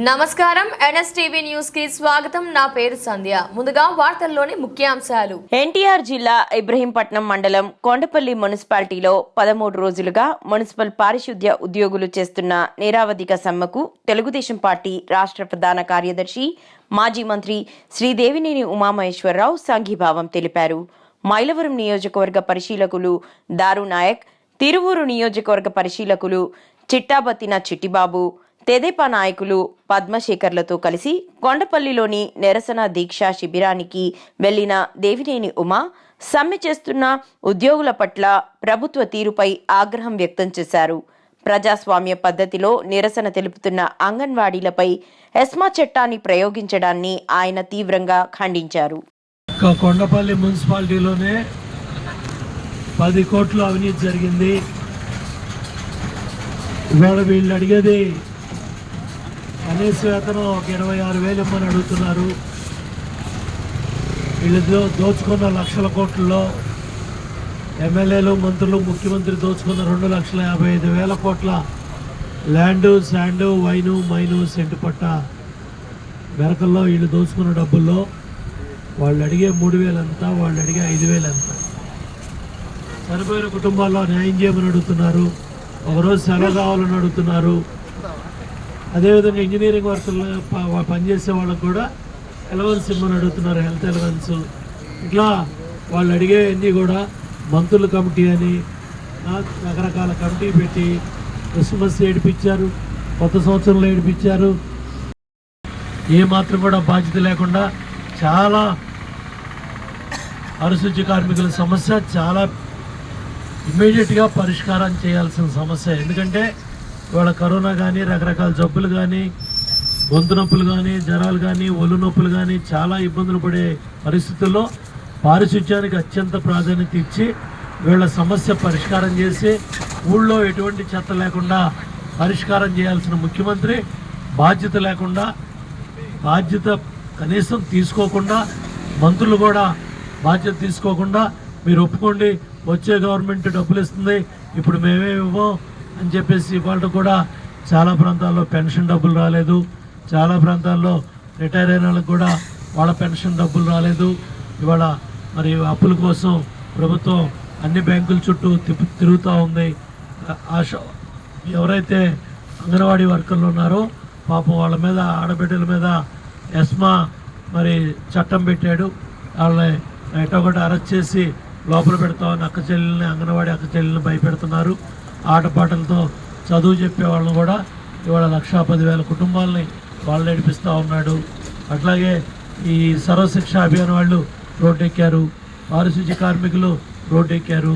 నమస్కారం NSTV news కి స్వాగతం. నా పేరు సంధ్య. ముందుగా వార్తల్లోని ముఖ్యాంశాలు. ఎన్టీఆర్ జిల్లా ఇబ్రహీంపట్నం మండలం కొండపల్లి మున్సిపాలిటీలో 13 రోజులుగా మున్సిపల్ పారిశుద్ధ్య ఉద్యోగులు చేస్తున్న నిరావధిక సమ్మెకు తెలుగుదేశం పార్టీ రాష్ట్ర ప్రధాన కార్యదర్శి మాజీ మంత్రి శ్రీ దేవినేని ఉమామహేశ్వరరావు సంఘీభావం తెలిపారు. మైలవరం నియోజకవర్గ పరిశీలకులు దారు నాయక్, తిరువూరు నియోజకవర్గ పరిశీలకులు చిట్టాబత్తిన చిట్టిబాబు, తెదేపా నాయకులు పద్మశేఖర్లతో కలిసి కొండపల్లిలోని నిరసన దీక్షా శిబిరానికి వెళ్లిన దేవినేని ఉమా సమ్మె చేస్తున్న ఉద్యోగుల పట్ల ప్రభుత్వ తీరుపై ఆగ్రహం వ్యక్తం చేశారు. ప్రజాస్వామ్య పద్ధతిలో నిరసన తెలుపుతున్న అంగన్వాడీలపై ఎస్మా చట్టాన్ని ప్రయోగించడాన్ని ఆయన తీవ్రంగా ఖండించారు. కొండపల్లి మున్సిపాలిటీలోనే 10 కోట్ల అవినీతి జరిగింది. ఇవాళ వీళ్ళు అడిగేది కనీస వేతనం ఒక 26,000 ఇమ్మని అడుగుతున్నారు. వీళ్ళు దోచుకున్న లక్షల కోట్లలో ఎమ్మెల్యేలు, మంత్రులు, ముఖ్యమంత్రి దోచుకున్న 2,55,000 కోట్ల land, sand, wine, mine, cent పట్ట మెరకల్లో వీళ్ళు దోచుకున్న డబ్బుల్లో వాళ్ళు అడిగే 3,000 ఎంత, వాళ్ళు అడిగే 5,000 ఎంత. చనిపోయిన కుటుంబాల్లో న్యాయం చేయమని అడుగుతున్నారు. ఒకరోజు సెలవు కావాలని అడుగుతున్నారు. అదేవిధంగా ఇంజనీరింగ్ వర్కులు పనిచేసే వాళ్ళకు కూడా ఎలవెన్స్ ఇమ్మని అడుగుతున్నారు, హెల్త్ ఎలవెన్స్. ఇట్లా వాళ్ళు అడిగేవన్నీ కూడా మంత్రుల కమిటీ అని రకరకాల కమిటీ పెట్టి క్రిస్మస్ ఏడిపించారు, కొత్త సంవత్సరంలో ఏడిపించారు. ఏమాత్రం కూడా బాధ్యత లేకుండా చాలా పారిశుద్ధ్య కార్మికుల సమస్య చాలా ఇమ్మీడియట్గా పరిష్కారం చేయాల్సిన సమస్య. ఎందుకంటే ఇవాళ కరోనా కానీ, రకరకాల జబ్బులు కానీ, గొంతు నొప్పులు కానీ, జ్వరాలు కానీ, ఒళ్ళు నొప్పులు కానీ చాలా ఇబ్బందులు పడే పరిస్థితుల్లో పారిశుద్ధ్యానికి అత్యంత ప్రాధాన్యత ఇచ్చి వీళ్ళ సమస్య పరిష్కారం చేసి ఊళ్ళో ఎటువంటి చెత్త లేకుండా పరిష్కారం చేయాల్సిన ముఖ్యమంత్రి బాధ్యత లేకుండా, బాధ్యత కనీసం తీసుకోకుండా, మంత్రులు కూడా బాధ్యత తీసుకోకుండా మీరు ఒప్పుకోండి, వచ్చే గవర్నమెంట్ డబ్బులు ఇస్తుంది, ఇప్పుడు మేమే ఇవ్వం అని చెప్పేసి ఇవాళ కూడా చాలా ప్రాంతాల్లో పెన్షన్ డబ్బులు రాలేదు. చాలా ప్రాంతాల్లో రిటైర్ అయిన వాళ్ళకి కూడా వాళ్ళ పెన్షన్ డబ్బులు రాలేదు. ఇవాళ మరి అప్పుల కోసం ప్రభుత్వం అన్ని బ్యాంకుల చుట్టూ తిరుగుతూ ఉంది. ఎవరైతే అంగన్వాడీ వర్కర్లు ఉన్నారో పాపం వాళ్ళ మీద, ఆడబిడ్డల మీద ఎస్మా మరి చట్టం పెట్టాడు. వాళ్ళని ఎటొకటి అరెస్ట్ చేసి లోపల పెడతామని అంగన్వాడీ అక్క చెల్లెల్ని భయపెడుతున్నారు. ఆటపాటలతో చదువు చెప్పే వాళ్ళని కూడా ఇవాళ 1,10,000 కుటుంబాలని వాళ్ళు నడిపిస్తూ ఉన్నాడు. అట్లాగే ఈ సర్వశిక్ష అభియాన్ వాళ్ళు రోడ్డెక్కారు, పారిశుద్ధ్య కార్మికులు రోడ్డెక్కారు,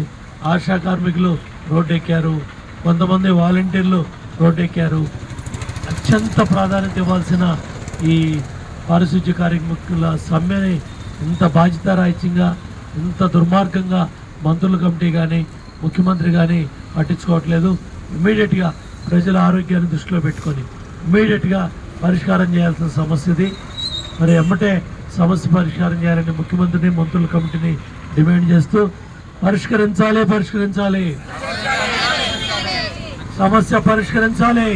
ఆశా కార్మికులు రోడ్డెక్కారు, కొంతమంది వాలంటీర్లు రోడ్డెక్కారు. అత్యంత ప్రాధాన్యత ఇవ్వాల్సిన ఈ పారిశుద్ధ్య కార్మికుల సమ్మెని ఇంత బాధ్యతారాహిత్యంగా, ఇంత దుర్మార్గంగా మంత్రుల కమిటీ కానీ, ముఖ్యమంత్రి కానీ పట్టించుకోవట్లేదు. ఇమ్మీడియట్గా ప్రజల ఆరోగ్యాన్ని దృష్టిలో పెట్టుకొని ఇమ్మీడియట్గా పరిష్కారం చేయాల్సిన సమస్య ఇది. మరి ఎమ్మటే సమస్య పరిష్కారం చేయాలని ముఖ్యమంత్రిని, మంత్రుల కమిటీని డిమాండ్ చేస్తూ పరిష్కరించాలి సమస్య పరిష్కరించాలి,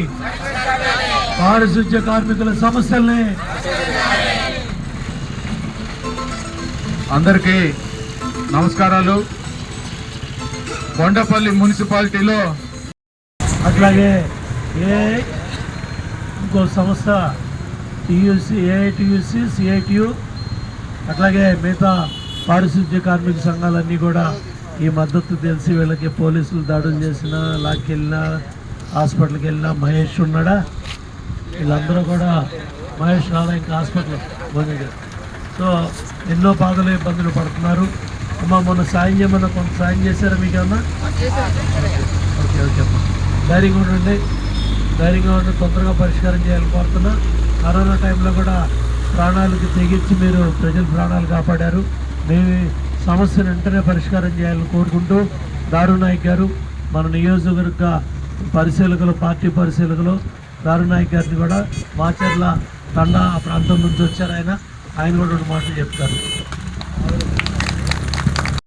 పారిశుద్ధ్య కార్మికుల సమస్యల్ని. అందరికీ నమస్కారాలు. కొండపల్లి మున్సిపాలిటీలో అట్లాగే ఇంకో సంస్థ టీయూసీ, ఏఐటీయూసీ, సిఐటియు, అట్లాగే మిగతా పారిశుద్ధ్య కార్మిక సంఘాలన్నీ కూడా ఈ మద్దతు తెలిసి వీళ్ళకి పోలీసులు దాడులు చేసినా, లాక్కెళ్ళినా, హాస్పిటల్కి వెళ్ళినా, మహేష్ ఉన్నాడా, వీళ్ళందరూ కూడా మహేష్ రాలా ఇంకా హాస్పిటల్ పోనీ. సో ఎన్నో బాధలు, ఇబ్బందులు పడుతున్నారు. అమ్మ మొన్న సాయం చేయమన్నా కొంత సాయం చేశారా మీకన్నా? ఓకే అమ్మా, ధైర్యంగా ఉండండి, తొందరగా పరిష్కారం చేయాలని కోరుతున్నా. కరోనా టైంలో కూడా ప్రాణాలకు తెగించి మీరు ప్రజల ప్రాణాలు కాపాడారు. మేము సమస్యను వెంటనే పరిష్కారం చేయాలని కోరుకుంటూ దారు నాయక్ గారు, మన నియోజకవర్గ పరిశీలకులు, పార్టీ పరిశీలకులు దారు నాయక్ గారిని కూడా మాచర్ల తండా ప్రాంతం నుంచి వచ్చారు. ఆయన కూడా 2 మాటలు చెప్తారు.